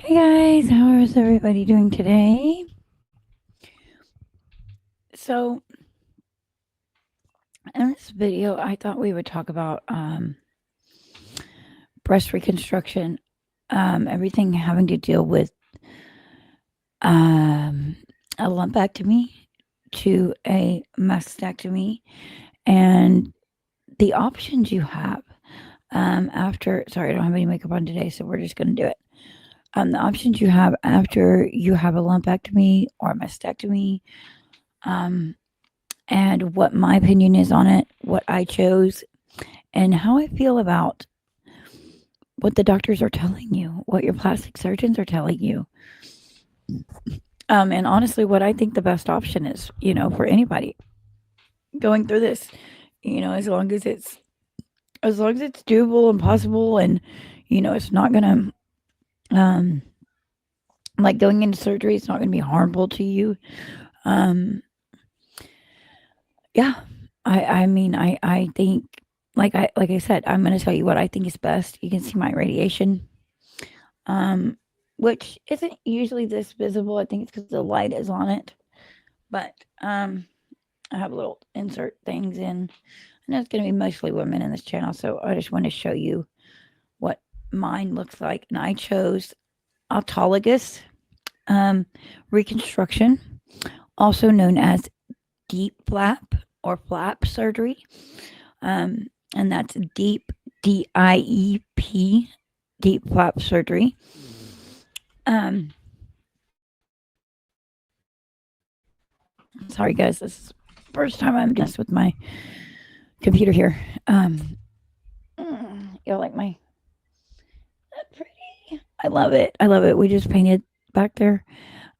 Hey guys, how is everybody doing today? So, in this video, I thought we would talk about breast reconstruction, everything having to deal with um, a lumpectomy to a mastectomy and the options you have after. Sorry, I don't have any makeup on today, so we're just going to do it. The options you have after you have a lumpectomy or a mastectomy. And what my opinion is on it, what I chose, and how I feel about what the doctors are telling you, what your plastic surgeons are telling you. And honestly, what I think the best option is, for anybody going through this, as long as it's doable and possible, and it's not gonna, like going into surgery, it's not gonna be harmful to you. Um, yeah, I mean, I think, like I said, I'm gonna tell you what I think is best. You can see my radiation, um, which isn't usually this visible. I think it's because the light is on it. But I have little insert things in. I know it's going to be mostly women in this channel, so I just want to show you what mine looks like. And I chose autologous reconstruction, also known as deep flap or flap surgery. And that's deep, DIEP, deep flap surgery. Um, Sorry, guys. This is the first time I'm doing this with my computer here. You like my that pretty? I love it. I love it. We just painted back there.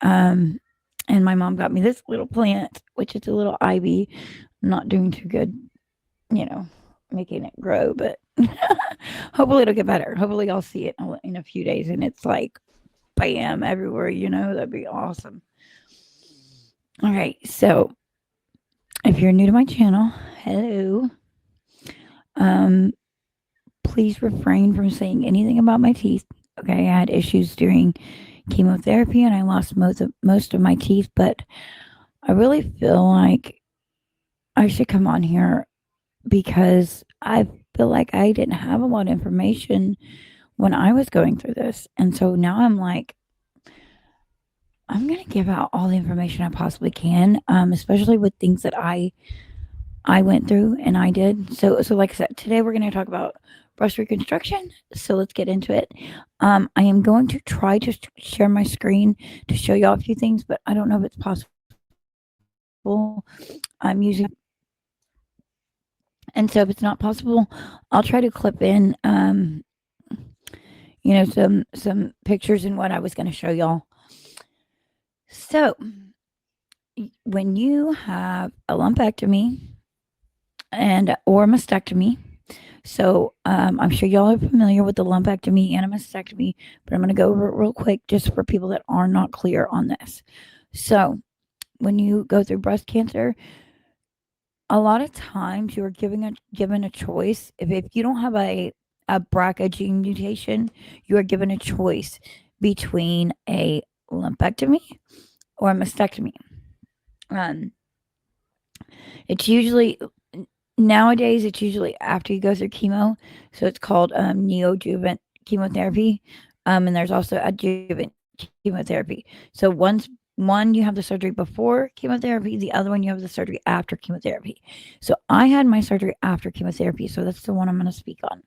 Um, and my mom got me this little plant, which is a little ivy. I'm not doing too good, you know, making it grow, but hopefully it'll get better. Hopefully I'll see it in a few days and it's like bam everywhere. That'd be awesome. All right, so if you're new to my channel, hello. Um, please refrain from saying anything about my teeth. Okay, I had issues during chemotherapy and I lost most of my teeth, but I really feel like I should come on here because I feel like I didn't have a lot of information when I was going through this. And so now I'm like, I'm going to give out all the information I possibly can, especially with things that I went through and I did. So like I said, today we're going to talk about breast reconstruction. So let's get into it. I am going to try to share my screen to show y'all a few things, but I don't know if it's possible. I'm using, and so if it's not possible, I'll try to clip in, some pictures and what I was going to show y'all. So when you have a lumpectomy and or mastectomy, so I'm sure y'all are familiar with the lumpectomy and a mastectomy, but I'm going to go over it real quick just for people that are not clear on this. So when you go through breast cancer, a lot of times you are given a choice. If you don't have a BRCA gene mutation, you are given a choice between a lumpectomy or a mastectomy. Um, it's usually Nowadays, it's usually after you go through chemo, so it's called neoadjuvant chemotherapy, and there's also adjuvant chemotherapy. So one you have the surgery before chemotherapy, the other one you have the surgery after chemotherapy. So I had my surgery after chemotherapy, so that's the one I'm going to speak on.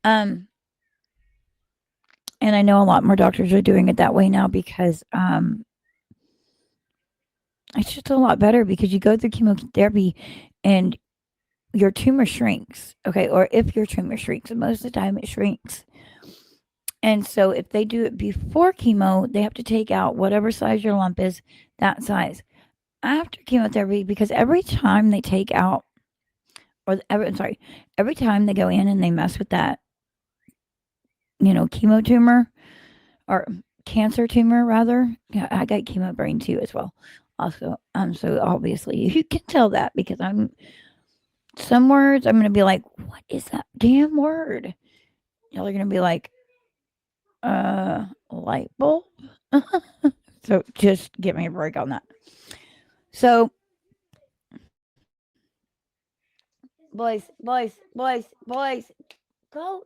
And I know a lot more doctors are doing it that way now because it's just a lot better because you go through chemotherapy and your tumor shrinks, okay? Or if your tumor shrinks, and most of the time it shrinks. And so if they do it before chemo, they have to take out whatever size your lump is, that size. After chemotherapy, because every time they take out, every time they go in and they mess with that, chemo tumor or cancer tumor rather. Yeah, I got chemo brain too as well. Also, so obviously you can tell that because some words I'm gonna be like, what is that damn word? Y'all are gonna be like, light bulb. So just give me a break on that. So, boys, go.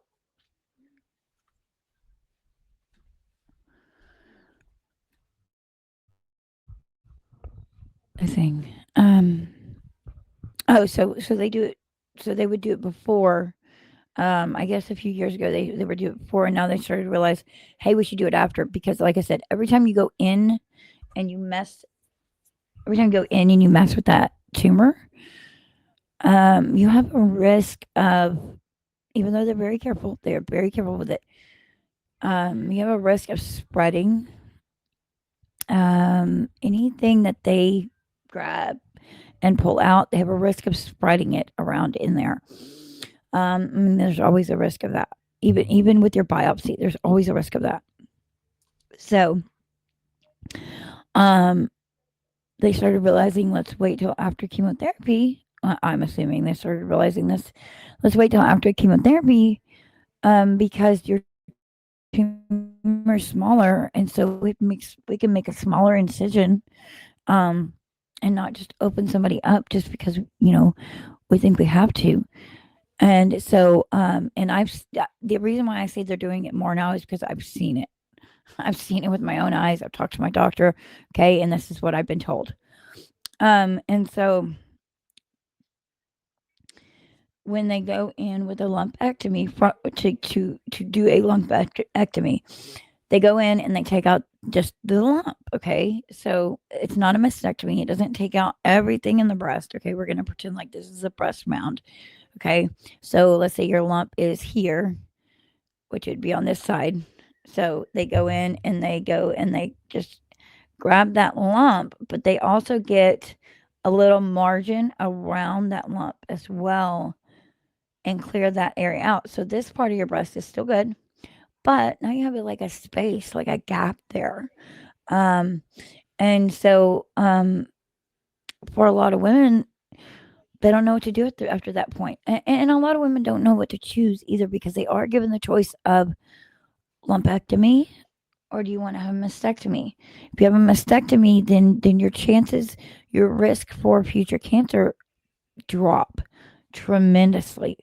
The thing. Oh, so they do it. So they would do it before. I guess a few years ago they would do it before, and now they started to realize, hey, we should do it after because, like I said, and you mess, every time you go in and you mess with that tumor, you have a risk of, even though they're very careful with it. You have a risk of spreading anything that they grab and pull out. They have a risk of spreading it around in there. I mean, there's always a risk of that. Even with your biopsy, there's always a risk of that. So, um, they started realizing, let's wait till after chemotherapy. I'm assuming they started realizing this. Let's wait till after chemotherapy, because your tumor is smaller, and so we can make a smaller incision, um, and not just open somebody up just because we think we have to. And so, the reason why I say they're doing it more now is because I've seen it. I've seen it with my own eyes. I've talked to my doctor. Okay. And this is what I've been told. And so when they go in with a lumpectomy to do a lumpectomy, they go in and they take out just the lump. Okay. So it's not a mastectomy. It doesn't take out everything in the breast. Okay. We're going to pretend like this is a breast mound. Okay. So let's say your lump is here, which would be on this side. So they go in and they just grab that lump, but they also get a little margin around that lump as well and clear that area out. So this part of your breast is still good, but now you have like a space, like a gap there. Um, and so for a lot of women, they don't know what to do after that point. And a lot of women don't know what to choose either because they are given the choice of lumpectomy or do you want to have a mastectomy? If you have a mastectomy, then your risk for future cancer drop tremendously.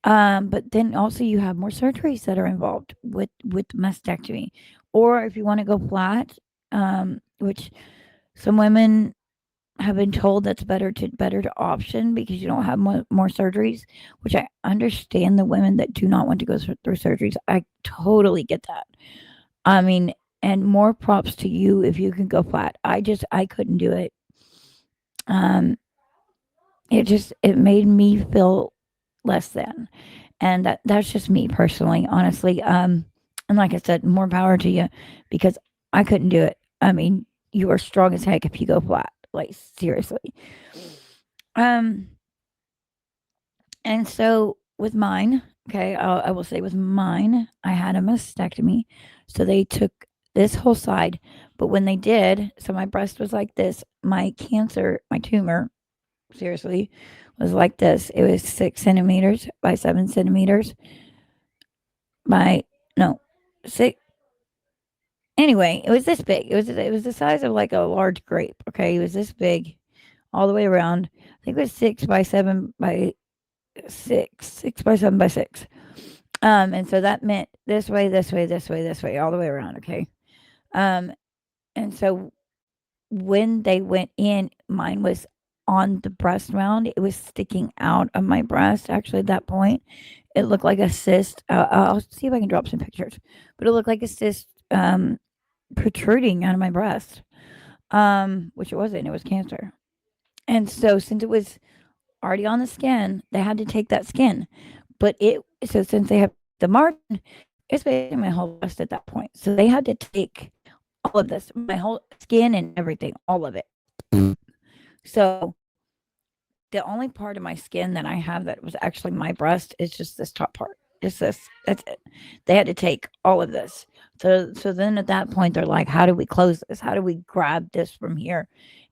But then also you have more surgeries that are involved with mastectomy, or if you want to go flat, which some women have been told that's better to option because you don't have more surgeries. Which I understand the women that do not want to go through surgeries. I totally get that. I mean, and more props to you if you can go flat. I couldn't do it. Um, it made me feel less than, and that's just me personally, honestly. And like I said, more power to you because I couldn't do it. I mean, you are strong as heck if you go flat, like seriously. Um, and so with mine, okay, I will say with mine, I had a mastectomy, so they took this whole side. But when they did, so my breast was like this. My tumor, seriously, was like this. It was 6 centimeters by 7 centimeters by no six. Anyway, it was this big. It was the size of like a large grape. Okay, it was this big all the way around. I think it was 6 by 7 by 6. And so that meant this way, this way, this way, this way, all the way around. Okay. Um, and so when they went in, mine was on the breast mound. It was sticking out of my breast. Actually, at that point, it looked like a cyst. I'll see if I can drop some pictures, but it looked like a cyst protruding out of my breast, which it wasn't. It was cancer. And so, since it was already on the skin, they had to take that skin. But since they have the margin, it's basically my whole breast at that point. So they had to take all of this, my whole skin and everything, all of it. So the only part of my skin that I have that was actually my breast is just this top part. Just this. That's it. They had to take all of this. So then at that point they're like, how do we close this? How do we grab this from here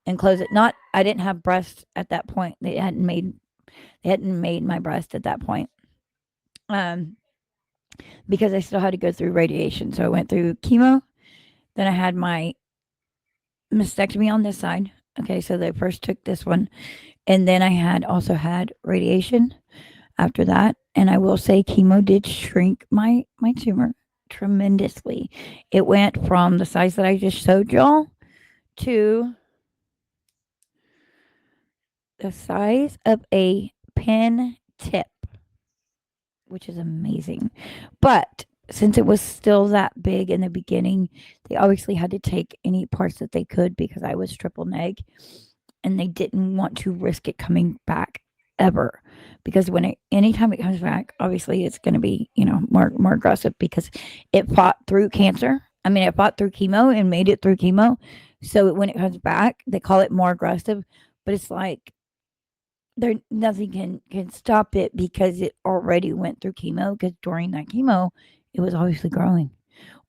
and close it? Not I didn't have breasts at that point. They hadn't made my breast at that point. Um because I still had to go through radiation. So I went through chemo, then I had my mastectomy on this side. Okay, so they first took this one, and then I had also had radiation after that. And I will say chemo did shrink my tumor tremendously. It went from the size that I just showed y'all to the size of a pen tip, which is amazing. But since it was still that big in the beginning, they obviously had to take any parts that they could because I was triple neg, and they didn't want to risk it coming back ever. Because anytime it comes back, obviously it's going to be, more aggressive because it fought through cancer. I mean, it fought through chemo and made it through chemo. So when it comes back, they call it more aggressive, but it's like there nothing can stop it because it already went through chemo. Because during that chemo, it was obviously growing,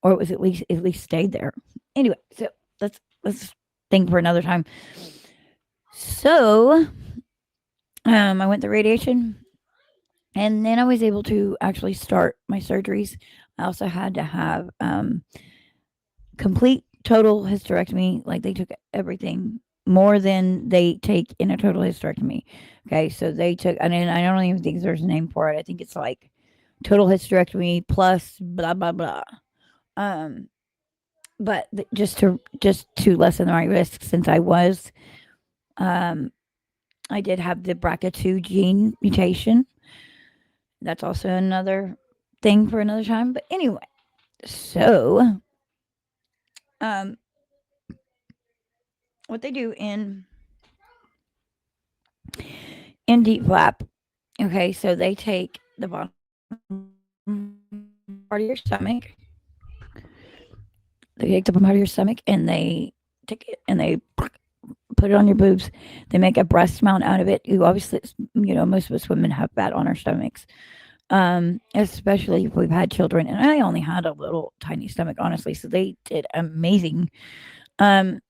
or it was at least stayed there. Anyway, so let's think for another time. So, I went through radiation, and then I was able to actually start my surgeries. I also had to have complete total hysterectomy. Like they took everything more than they take in a total hysterectomy. Okay, so they took, and I don't even think there's a name for it. I think it's like total hysterectomy plus blah blah blah. Um, but just to lessen my risk, since um, I did have the BRCA2 gene mutation. That's also another thing for another time. But anyway, so um, what they do in deep flap. Okay, so they take the bottom part of your stomach. They take the bottom part of your stomach and they take it and they put it on your boobs. They make a breast mount out of it. You obviously, most of us women have fat on our stomachs, especially if we've had children. And I only had a little tiny stomach, honestly. So they did amazing. Um,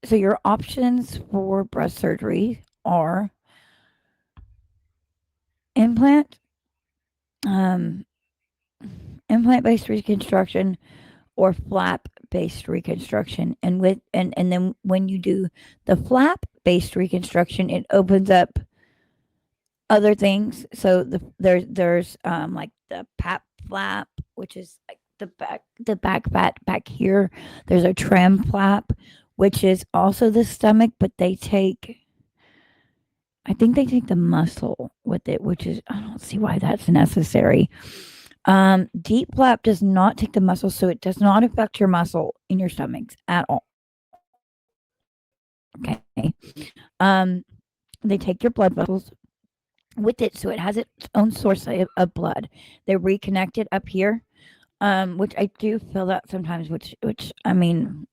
so your options for breast surgery are implant, um, implant based reconstruction, or flap based reconstruction. And then when you do the flap based reconstruction, it opens up other things. So there's like the pap flap, which is like the back fat back here. There's a trim flap, which is also the stomach, but I think they take the muscle with it, which is, I don't see why that's necessary. Deep flap does not take the muscle, so it does not affect your muscle in your stomachs at all. Okay. They take your blood vessels with it, so it has its own source of blood. They reconnect it up here, which I do feel that sometimes. Which I mean,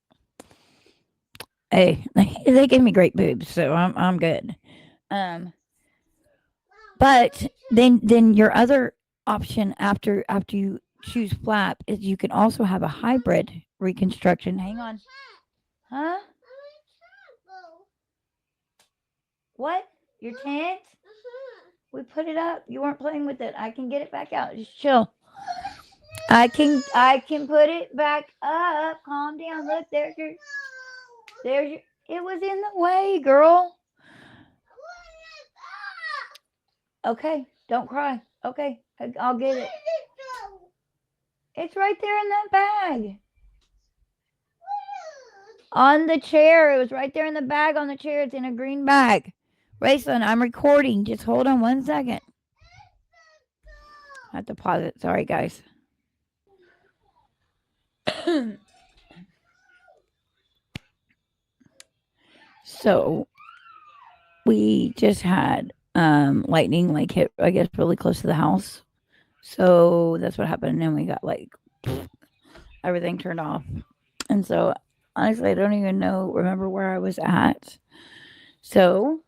hey, they gave me great boobs, so I'm good. Um, but then your other option after you choose flap is you can also have a hybrid reconstruction. Hang on, huh? What? Your tent? We put it up. You weren't playing with it. I can get it back out. Just chill. I can put it back up. Calm down. Look, there's your it was in the way, girl. Okay, don't cry. Okay, I'll get it. It's right there in that bag. On the chair. It was right there in the bag on the chair. It's in a green bag. Rayson, I'm recording. Just hold on 1 second. I have to pause it. Sorry, guys. So we just had lightning like hit, I guess, really close to the house. So that's what happened. And we got like everything turned off. And so honestly, I don't even remember where I was at. So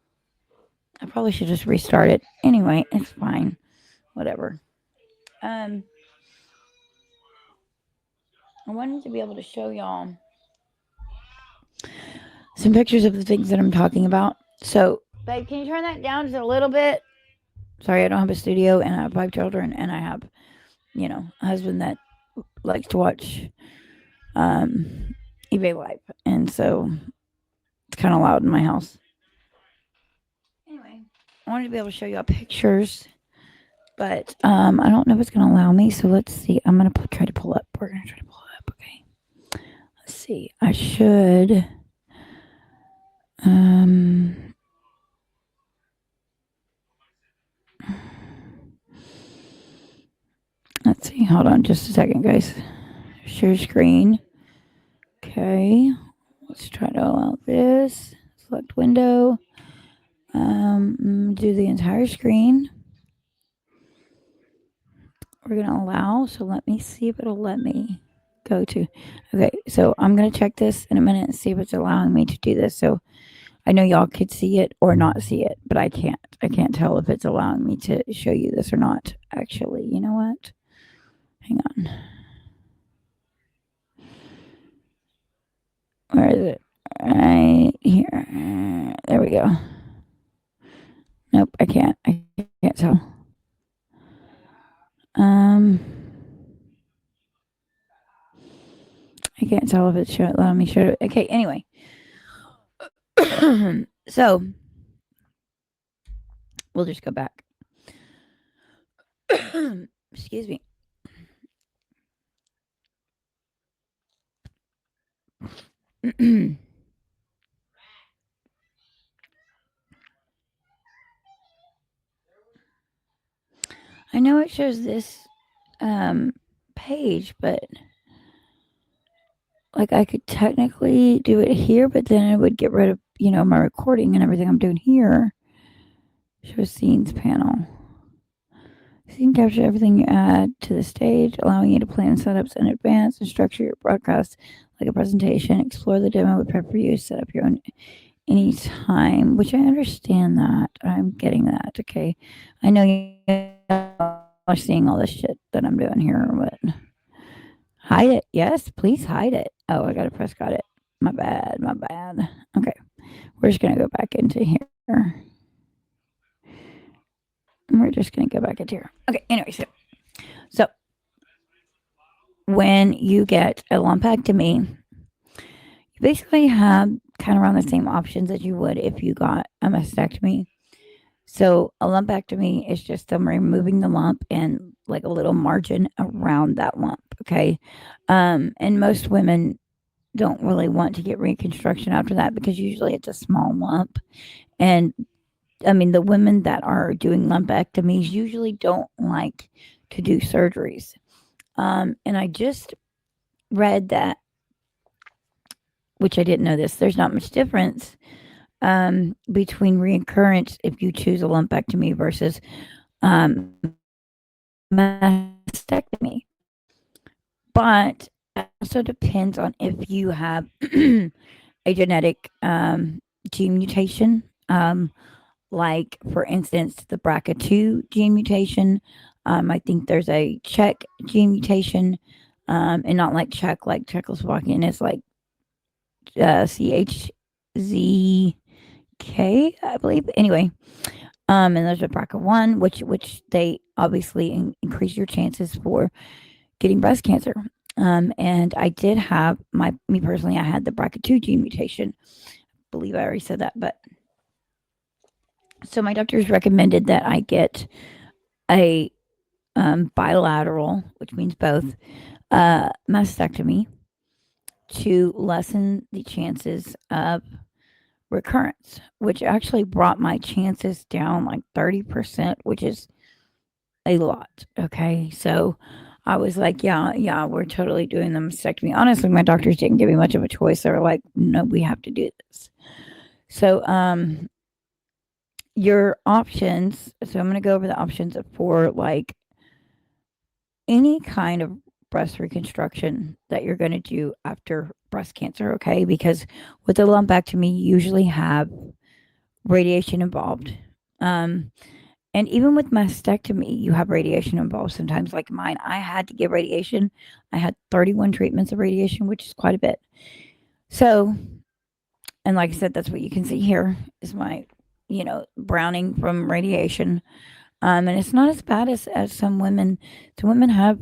I probably should just restart it. Anyway, it's fine. Whatever. Um, I wanted to be able to show y'all some pictures of the things that I'm talking about. So, babe, can you turn that down just a little bit? Sorry, I don't have a studio and I have 5 children and I have a husband that likes to watch eBay Live, and so it's kind of loud in my house. Anyway, I wanted to be able to show you all pictures, but I don't know if it's going to allow me. So let's see. I'm going to try to pull up. We're going to try to pull it up. Okay. Let's see. I should. Um, let's see. Hold on just a second, guys. Share screen. Okay. Let's try to allow this. Select window. Do the entire screen. We're going to allow. So let me see if it'll let me go to. Okay. So I'm going to check this in a minute and see if it's allowing me to do this. So I know y'all could see it or not see it, but I can't. I can't tell if it's allowing me to show you this or not. Actually, you know what? Hang on. Where is it? Right here. There we go. Nope, I can't. I can't tell. Um, I can't tell if it's allowing me to show it. Okay, anyway. So, we'll just go back. Excuse me. I know it shows this page, but like I could technically do it here, but then it would get rid of, my recording and everything I'm doing here. Show scenes panel. Scene capture everything you add to the stage, allowing you to plan setups in advance and structure your broadcast like a presentation. Explore the demo with prep for use. Set up your own anytime, which I understand that. I'm getting that. Okay. I know you are seeing all this shit that I'm doing here, but hide it. Yes, please hide it. Oh, I gotta press got it. My bad. My bad. Okay. We're just gonna go back into here. We're just gonna go back into here. Okay, anyway, so when you get a lumpectomy, you basically have kind of around the same options as you would if you got a mastectomy. So a lumpectomy is just them removing the lump and like a little margin around that lump. Okay. And most women don't really want to get reconstruction after that because usually it's a small lump. And I mean, the women that are doing lumpectomies usually don't like to do surgeries. And I just read that, which I didn't know this, there's not much difference between reoccurrence if you choose a lumpectomy versus mastectomy. But it also depends on if you have a genetic gene mutation. Like, for instance, the BRCA2 gene mutation. I think there's a Czech gene mutation, and not like Czech, like Czechoslovakian is like CHZK, I believe. Anyway, and there's a BRCA1, which they obviously increase your chances for getting breast cancer. And I did have me personally, I had the BRCA2 gene mutation. I believe I already said that, but so my doctors recommended that I get a bilateral, which means both, mastectomy to lessen the chances of recurrence, which actually brought my chances down like 30%, which is a lot. Okay. So I was like, yeah, we're totally doing the mastectomy. Honestly, my doctors didn't give me much of a choice. They were like, no, we have to do this. So, your options. So I'm going to go over the options for like any kind of breast reconstruction that you're going to do after breast cancer. Okay. Because with the lumpectomy, you usually have radiation involved. And even with mastectomy, you have radiation involved sometimes. Like mine, I had to give radiation. I had 31 treatments of radiation, which is quite a bit. So, and like I said, that's what you can see here is my, browning from radiation. And it's not as bad as some women. Some women have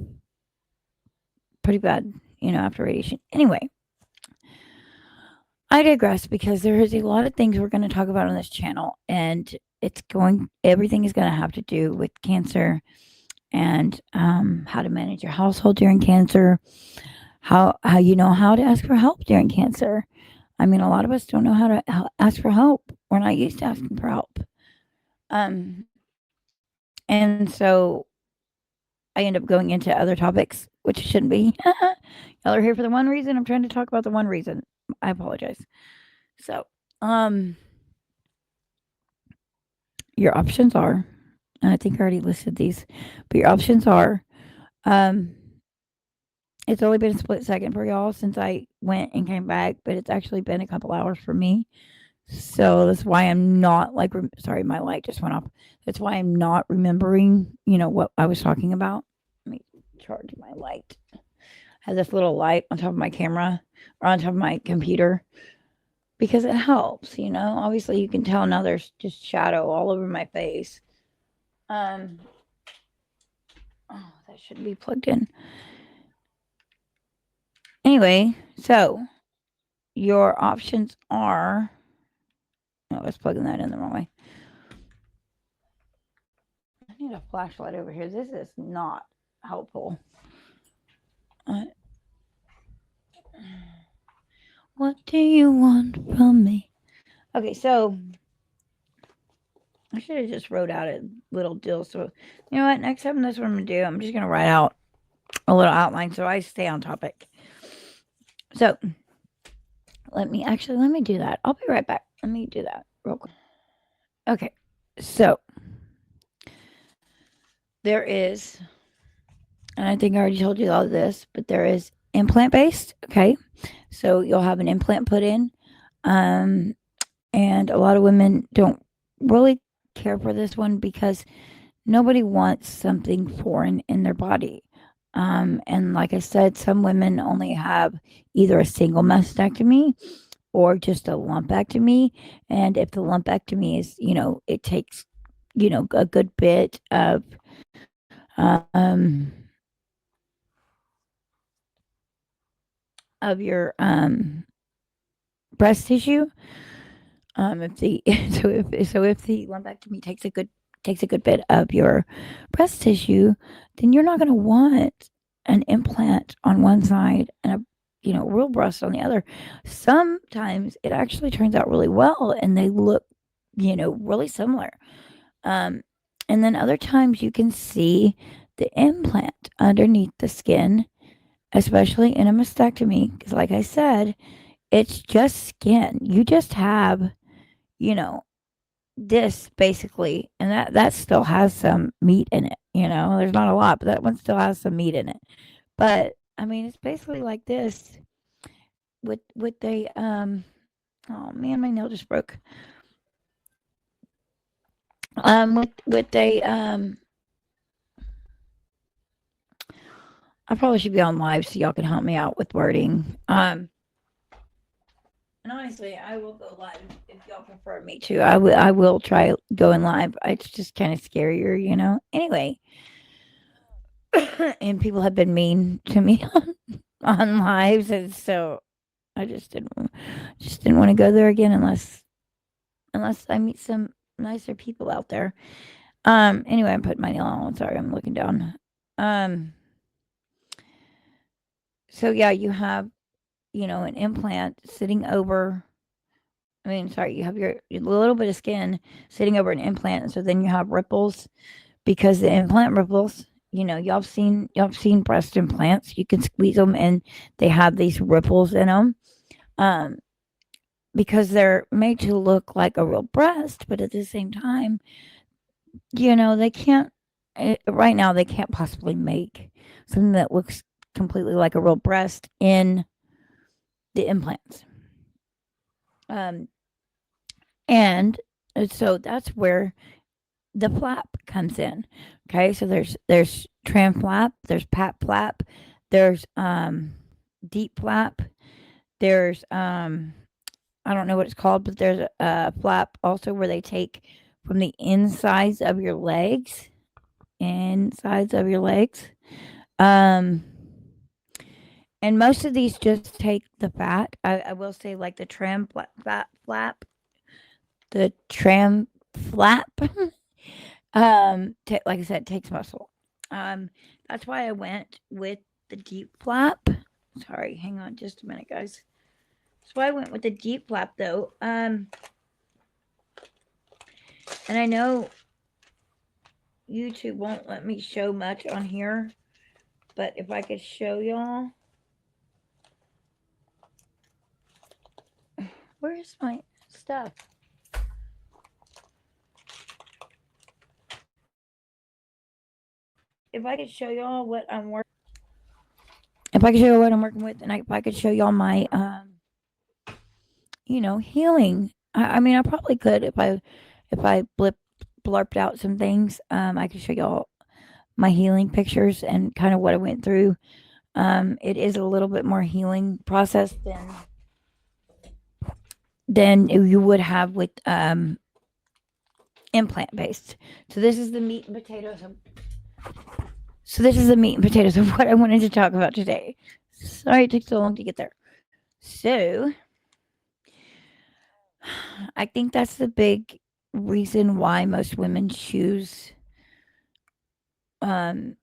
pretty bad, after radiation. Anyway, I digress because there is a lot of things we're going to talk about on this channel, and everything is going to have to do with cancer and how to manage your household during cancer, how you know how to ask for help during cancer. I mean, a lot of us don't know how to ask for help. We're not used to asking for help. And so I end up going into other topics, which shouldn't be. Y'all are here for the one reason. I'm trying to talk about the one reason. I apologize. So, your options are, and I think I already listed these, but your options are, um, it's only been a split second for y'all since I went and came back, but it's actually been a couple hours for me. So that's why I'm not like, sorry, my light just went off. That's why I'm not remembering, what I was talking about. Let me charge my light. I have this little light on top of my camera or on top of my computer because it helps. Obviously, you can tell now there's just shadow all over my face. Oh, that shouldn't be plugged in. Anyway, so your options are. Oh, I was plugging that in the wrong way. I need a flashlight over here. This is not helpful. What do you want from me? Okay, so I should have just wrote out a little deal. So, you know what? Next time, that's what I'm going to do. I'm just going to write out a little outline so I stay on topic. So, let me do that. I'll be right back. Let me do that real quick. Okay, so there is, and I think I already told you all of this, but there is implant based. Okay, so you'll have an implant put in. And a lot of women don't really care for this one because nobody wants something foreign in their body. And like I said, some women only have either a single mastectomy or just a lumpectomy. And if the lumpectomy is, it takes, a good bit of your breast tissue. If the if the lumpectomy takes a good bit of your breast tissue, then you're not going to want an implant on one side and a real breast on the other. Sometimes it actually turns out really well, and they look really similar. Um, and then other times you can see the implant underneath the skin, especially in a mastectomy, because like I said, it's just skin. You just have you know, this basically, and that still has some meat in it. There's not a lot, but that one still has some meat in it. But I mean, it's basically like this with the Oh man, my nail just broke. With the I probably should be on live so y'all can help me out with wording. And honestly, I will go live if y'all prefer me to. I will try going live. It's just kind of scarier. Anyway, and people have been mean to me on lives, and so I just didn't want to go there again unless I meet some nicer people out there. Anyway, I'm putting my nail on. Sorry, I'm looking down. So yeah, you have an implant sitting over. I mean, sorry, you have your little bit of skin sitting over an implant, and so then you have ripples because the implant ripples. Y'all have seen breast implants. You can squeeze them, and they have these ripples in them, um, because they're made to look like a real breast, but at the same time, they can't. Right now, they can't possibly make something that looks completely like a real breast in the implants. Um, and so that's where the flap comes in. Okay, so there's tram flap, there's pat flap, there's deep flap, there's I don't know what it's called, but there's a flap also where they take from the insides of your legs. Um, and most of these just take the fat. I will say, like the tram the tram flap. Like I said, takes muscle. Um, that's why I went with the deep flap. Sorry, hang on just a minute, guys. That's why I went with the deep flap, though. And I know YouTube won't let me show much on here, but if I could show y'all, where's my stuff? If I could show y'all what I'm working, if I could show you what I'm working with, and if I could show y'all my, healing. I mean, I probably could if I blurped out some things. I could show y'all my healing pictures and kind of what I went through. It is a little bit more healing process than you would have with implant based. So this is the meat and potatoes. So this is the meat and potatoes of what I wanted to talk about today. Sorry it took so long to get there. So I think that's the big reason why most women choose. Um,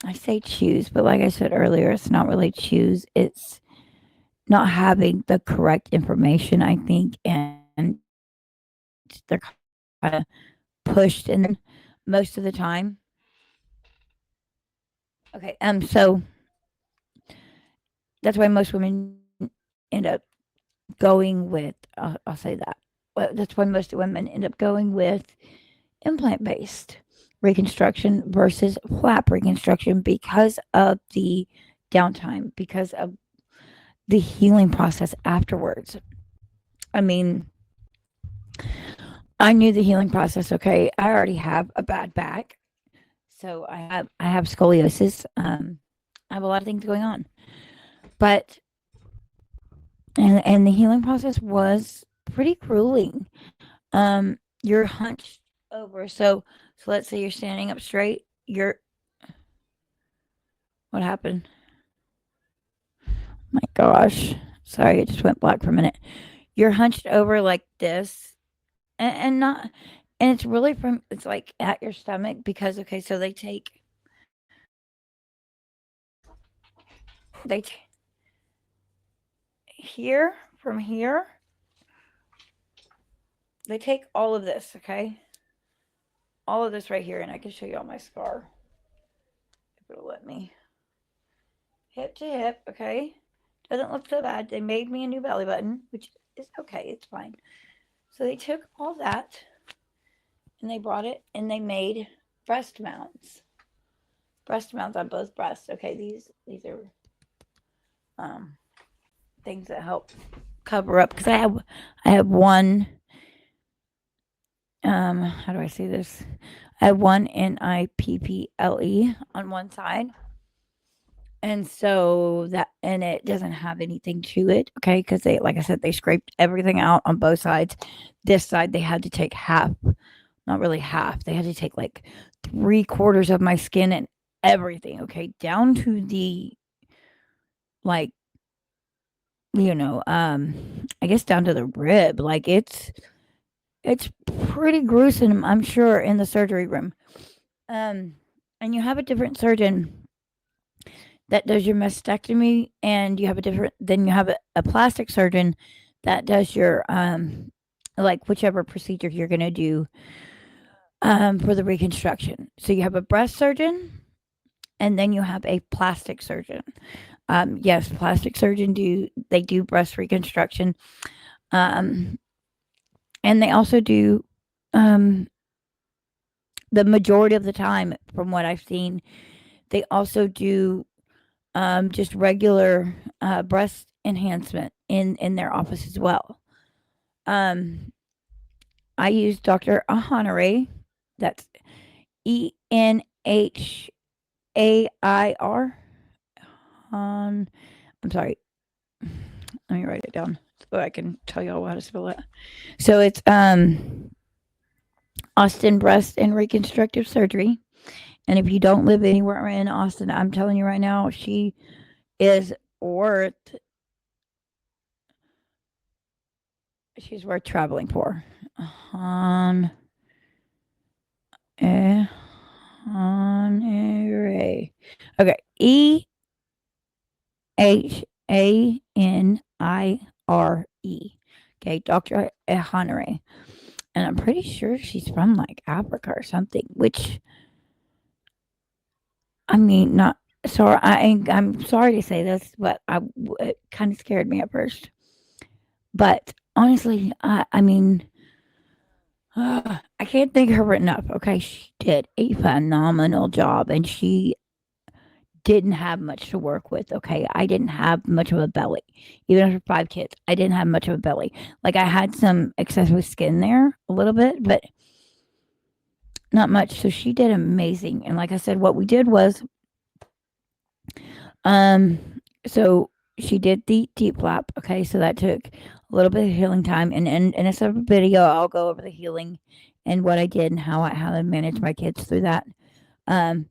I say choose, but like I said earlier, it's not really choose. It's not having the correct information, I think, and they're kind of pushed in there most of the time. Okay, so that's why most women end up going with. I'll say that. Well, that's why most women end up going with implant based reconstruction versus flap reconstruction because of the downtime, because of the healing process afterwards. I mean, I knew the healing process. Okay, I already have a bad back, so I have scoliosis. I have a lot of things going on, but and the healing process was pretty grueling. You're hunched over, so let's say you're standing up straight. You're What happened? My gosh, sorry, it just went black for a minute. You're hunched over like this, and not, and it's really from it's like at your stomach because okay, so they t- here from here they take all of this, okay, all of this right here, and I can show you all my scar if it'll let me. Hip to hip, okay, doesn't look so bad. They made me a new belly button, which is okay, it's fine. So they took all that and they brought it and they made breast mounts. Breast mounts on both breasts. Okay, these are um, things that help cover up because I have one. How do I say this? I have one NIPPLE on one side, and so that and it doesn't have anything to it. Okay, because they, like I said, they scraped everything out on both sides. This side they had to take half, not really half. They had to take like 3/4 of my skin and everything. Okay, down to the like I guess down to the rib. Like it's pretty gruesome, I'm sure, in the surgery room. Um, and you have a different surgeon that does your mastectomy, and you have a different then you have a plastic surgeon that does your like whichever procedure you're gonna do for the reconstruction. So you have a breast surgeon, and then you have a plastic surgeon. Yes, plastic surgeon do breast reconstruction. Um, and they also do um, the majority of the time, from what I've seen, they also do just regular breast enhancement in their office as well. Um, I use Dr. Ahanare. That's ENHAIR. On, I'm sorry. Let me write it down so I can tell y'all how to spell it. So it's Austin Breast and Reconstructive Surgery. And if you don't live anywhere in Austin, I'm telling you right now, she is worth she's worth traveling for. On a Honore. Okay, Ehanire. Okay, Dr. Ehanire. And I'm pretty sure she's from like Africa or something, which I mean, not sorry. I'm sorry to say this, but it kind of scared me at first. But honestly, I mean, I can't thank her enough. Okay, she did a phenomenal job, and she didn't have much to work with. Okay, I didn't have much of a belly, even after 5 kids. I didn't have much of a belly. Like I had some excessive skin there, a little bit, but not much. So she did amazing. And like I said, what we did was, um, so she did the deep flap. Okay, so that took a little bit of healing time, and in a separate video, I'll go over the healing and what I did and how I managed my kids through that. Um,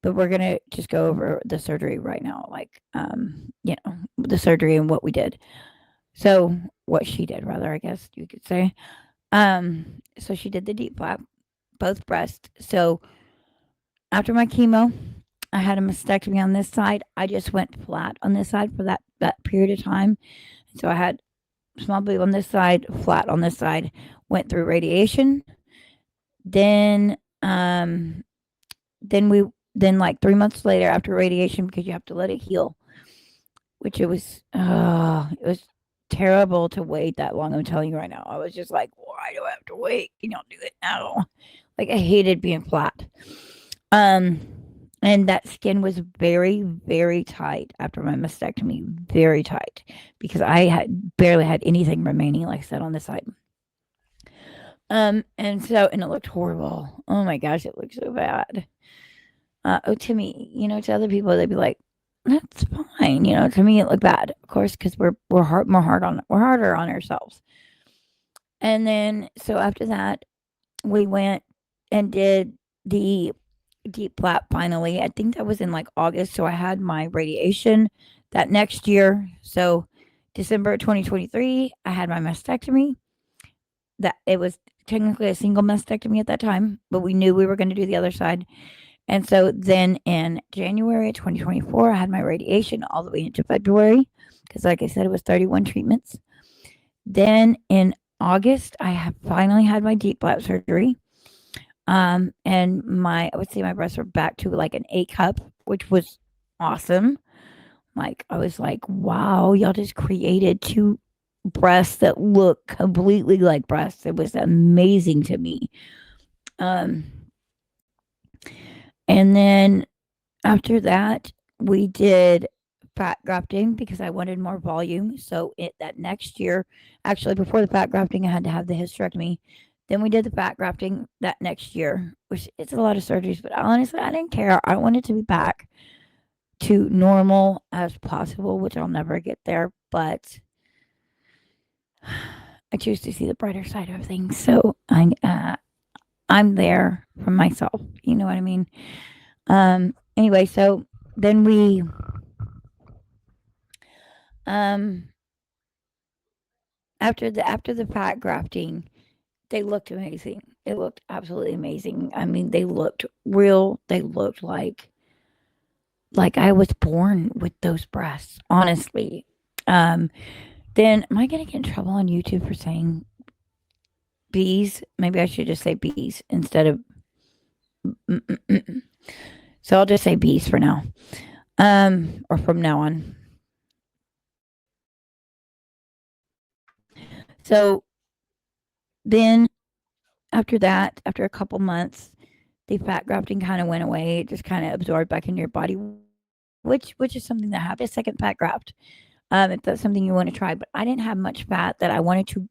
but we're gonna just go over the surgery right now, like the surgery and what we did. So what she did, rather, I guess you could say. So she did the deep flap, both breasts. So after my chemo, I had a mastectomy on this side. I just went flat on this side for that period of time. So I had small boob on this side, flat on this side. Went through radiation. Then then we then like 3 months later after radiation, because you have to let it heal, which it was terrible to wait that long. I'm telling you right now. I was just like, why do I have to wait? Can y'all do it now? Like I hated being flat. Um, and that skin was very, very tight after my mastectomy, very tight, because I had barely had anything remaining, like I said, on this side. And it looked horrible. Oh my gosh, it looked so bad. To me, to other people, they'd be like, "That's fine." To me, it looked bad, of course, because we're harder on ourselves. And then, so after that, we went and did the deep flap finally. I think that was in like August. So I had my radiation that next year. So December 2023, I had my mastectomy. That it was technically a single mastectomy at that time, but we knew we were going to do the other side. And so then in January 2024, I had my radiation all the way into February because, like I said, it was 31 treatments. Then in August, I have finally had my deep flap surgery. And I would say my breasts were back to like an A-cup, which was awesome. Like, I was like, wow, y'all just created two breasts that look completely like breasts. It was amazing to me. Um, and then after that, we did fat grafting because I wanted more volume. So that next year, actually before the fat grafting, I had to have the hysterectomy. Then we did the fat grafting that next year, which it's a lot of surgeries, but honestly, I didn't care. I wanted to be back to normal as possible, which I'll never get there, but I choose to see the brighter side of things. So I'm there for myself. You know what I mean? Anyway, so then we um after the fat grafting, they looked amazing. It looked absolutely amazing. I mean, they looked real. They looked like I was born with those breasts, honestly. Um, then am I gonna get in trouble on YouTube for saying bees? Maybe I should just say bees instead of. So I'll just say bees for now. Or from now on. So then after that, after a couple months, the fat grafting kind of went away. It just kind of absorbed back into your body, which is something that happened. A second fat graft, if that's something you want to try. But I didn't have much fat that I wanted to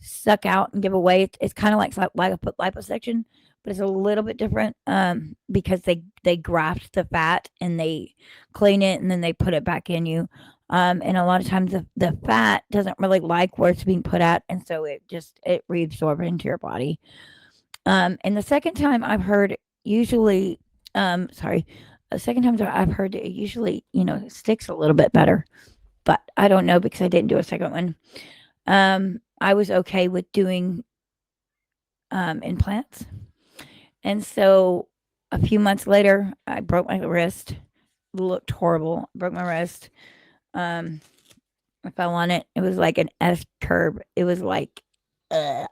suck out and give away. It's kind of like liposuction, but it's a little bit different because they graft the fat and they clean it and then they put it back in you. And a lot of times the fat doesn't really like where it's being put at, and so it reabsorbs into your body. And the second time I've heard usually, sorry, the second time that I've heard it usually, sticks a little bit better, but I don't know because I didn't do a second one. I was okay with doing implants. And so a few months later, I broke my wrist. Looked horrible. Broke my wrist. Um, I fell on it. It was like an S curve. It was like, ugh.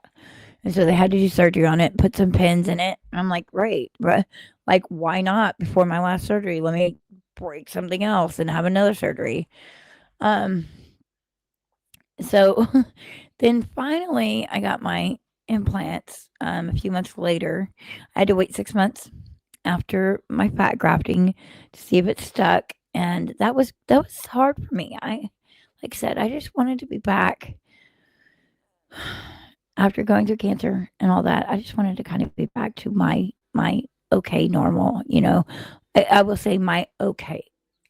And so they had to do surgery on it, put some pins in it. And I'm like, great, but like, why not before my last surgery? Let me break something else and have another surgery. Um, so then finally, I got my implants a few months later. I had to wait 6 months after my fat grafting to see if it stuck, and that was hard for me. Like I said, I just wanted to be back after going through cancer and all that. I just wanted to kind of be back to my okay normal. I will say my okay,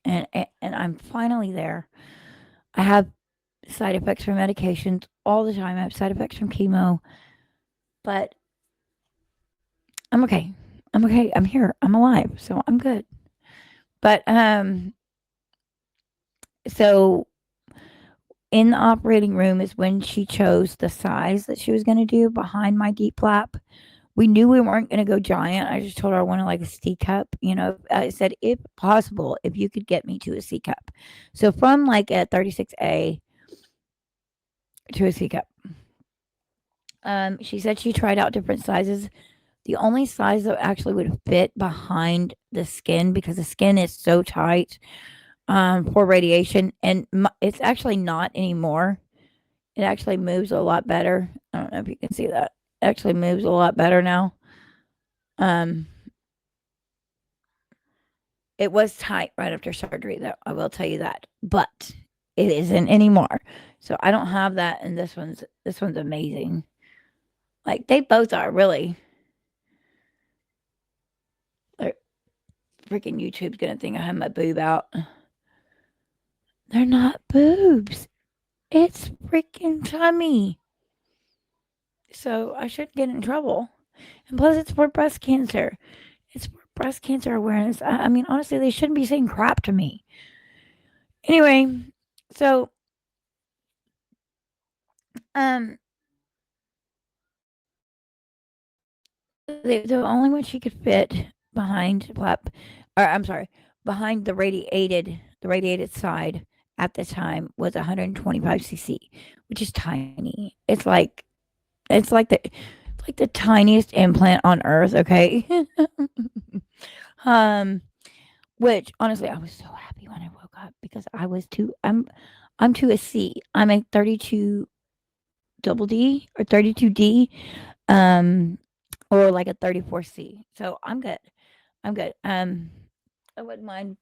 and I'm finally there. I have side effects from medications all the time. I have side effects from chemo, but I'm okay. I'm okay. I'm here. I'm alive, so I'm good. But so in the operating room is when she chose the size that she was going to do behind my deep flap. We knew we weren't going to go giant. I just told her I wanted like a C cup. I said, if possible, if you could get me to a C cup. So from like a 36A to a C cup. She said she tried out different sizes. The only size that actually would fit behind the skin because the skin is so tight for radiation, and it's actually not anymore. It actually moves a lot better. I don't know if you can see that. It actually moves a lot better now. Um, it was tight right after surgery, though. I will tell you that, but it isn't anymore. So I don't have that, and this one's amazing. Like they both are really. Like, freaking YouTube's gonna think I have my boob out. They're not boobs. It's freaking tummy. So I shouldn't get in trouble. And plus, it's for breast cancer. It's for breast cancer awareness. I mean, honestly, they shouldn't be saying crap to me. Anyway, so um, the only one she could fit behind flap, or I'm sorry, behind the radiated side at the time was 125 cc, which is tiny. It's like the tiniest implant on earth. Okay. um, which honestly, I was so happy when I woke up because I'm to a C. I'm a 32 double D or 32D, um, or like a 34C. So I'm good. I'm good. I wouldn't mind,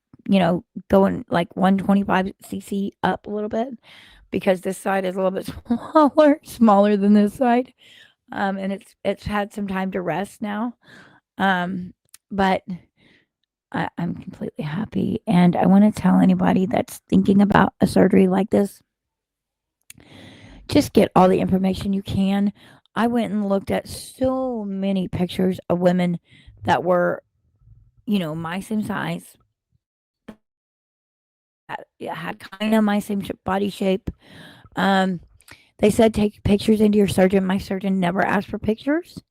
going like 125 cc up a little bit because this side is a little bit smaller than this side. And it's had some time to rest now. But I'm completely happy, and I want to tell anybody that's thinking about a surgery like this, just get all the information you can. I went and looked at so many pictures of women that were, my same size, that had kind of my same body shape. Um, they said take pictures into your surgeon. My surgeon never asked for pictures.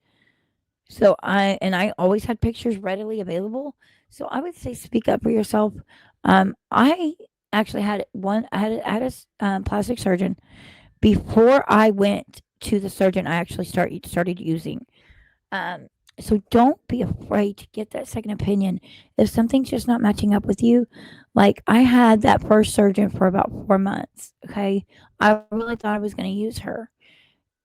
So I always had pictures readily available. So I would say speak up for yourself. I actually had one. I had a plastic surgeon before I went to the surgeon. I actually started using. Um, so don't be afraid to get that second opinion if something's just not matching up with you. Like I had that first surgeon for about 4 months. Okay, I really thought I was going to use her,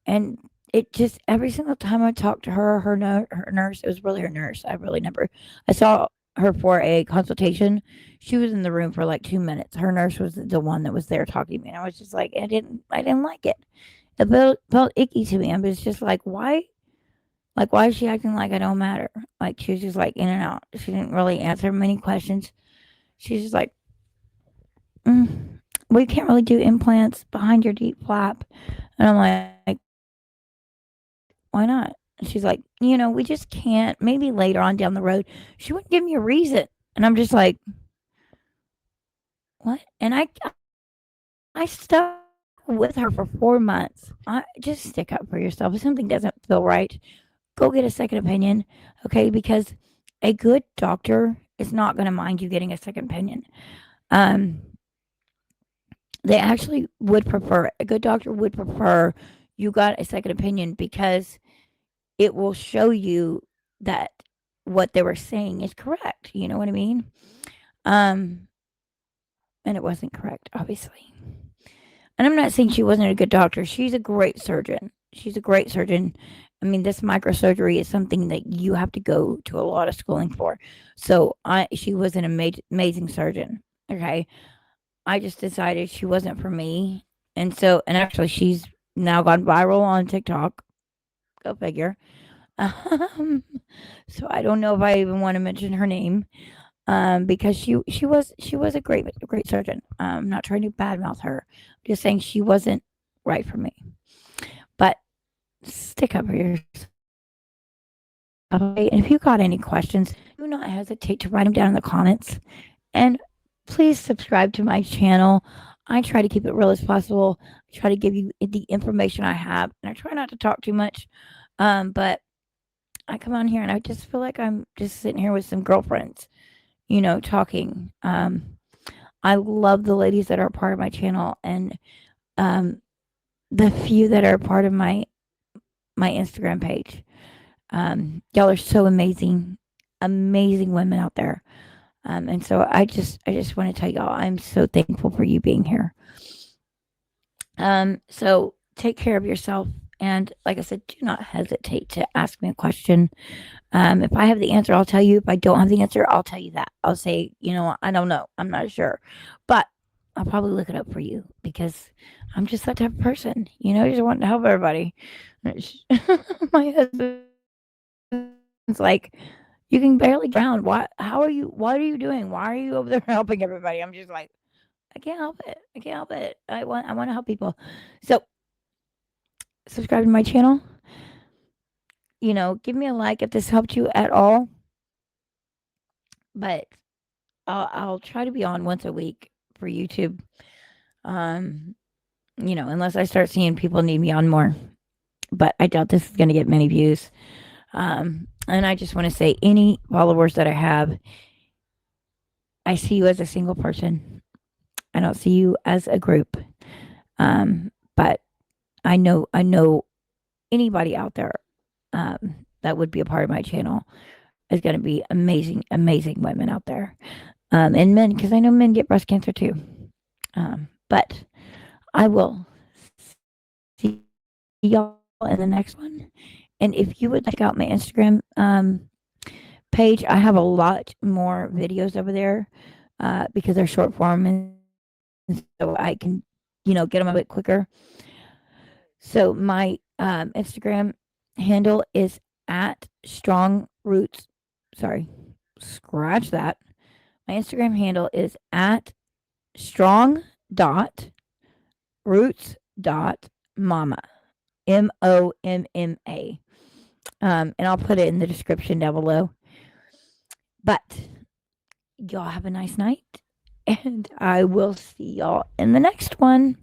and it just every single time I talked to her, her nurse, it was really her nurse. I really never, I saw her for a consultation. She was in the room for like 2 minutes. Her nurse was the one that was there talking to me, and I was just like, I didn't like it. It felt icky to me. I was just like, why is she acting like I don't matter? Like she was just like in and out. She didn't really answer many questions. She's just like, we can't really do implants behind your deep flap, and I'm like, why not? And she's like, we just can't. Maybe later on down the road. She wouldn't give me a reason. And I'm just like, what? And I stuck with her for 4 months. I just stick up for yourself. If something doesn't feel right, go get a second opinion, okay? Because a good doctor is not going to mind you getting a second opinion. Um, they actually would prefer, a good doctor would prefer you got a second opinion because it will show you that what they were saying is correct. You know what I mean? Um, and it wasn't correct, obviously. And I'm not saying she wasn't a good doctor. She's a great surgeon. She's a great surgeon. I mean, this microsurgery is something that you have to go to a lot of schooling for. So she was an amazing surgeon. Okay. I just decided she wasn't for me. And actually, she's now gone viral on TikTok. Go figure. Um, so I don't know if I even want to mention her name. Because she was a great surgeon. I'm not trying to badmouth her. I'm just saying she wasn't right for me. But stick up for yourself. Okay? And if you got any questions, do not hesitate to write them down in the comments. And please subscribe to my channel. I try to keep it real as possible. I try to give you the information I have, and I try not to talk too much. But I come on here and I just feel like I'm just sitting here with some girlfriends, talking. I love the ladies that are part of my channel and um, the few that are part of my Instagram page. Y'all are so amazing, amazing women out there. And so I just want to tell y'all I'm so thankful for you being here. So take care of yourself, and like I said, do not hesitate to ask me a question. If I have the answer, I'll tell you. If I don't have the answer, I'll tell you that. I'll say, I don't know. I'm not sure. But I'll probably look it up for you because I'm just that type of person. I just want to help everybody. My husband's like, you can barely get around. What are you doing? Why are you over there helping everybody? I'm just like, I can't help it. I can't help it. I want to help people. So subscribe to my channel. Give me a like if this helped you at all. But I'll try to be on once a week for YouTube. Um, unless I start seeing people need me on more. But I doubt this is going to get many views. And I just want to say, any followers that I have, I see you as a single person. I don't see you as a group. But I know anybody out there that would be a part of my channel is going to be amazing, amazing women out there. And men, because I know men get breast cancer too. But I will see y'all in the next one. And if you would check out my Instagram page, I have a lot more videos over there because they're short form, and so I can, get them a bit quicker. So my Instagram handle is at strong roots. Sorry, scratch that. My Instagram handle is at strong dot roots dot mama, MOMMA. And I'll put it in the description down below. But y'all have a nice night, and I will see y'all in the next one.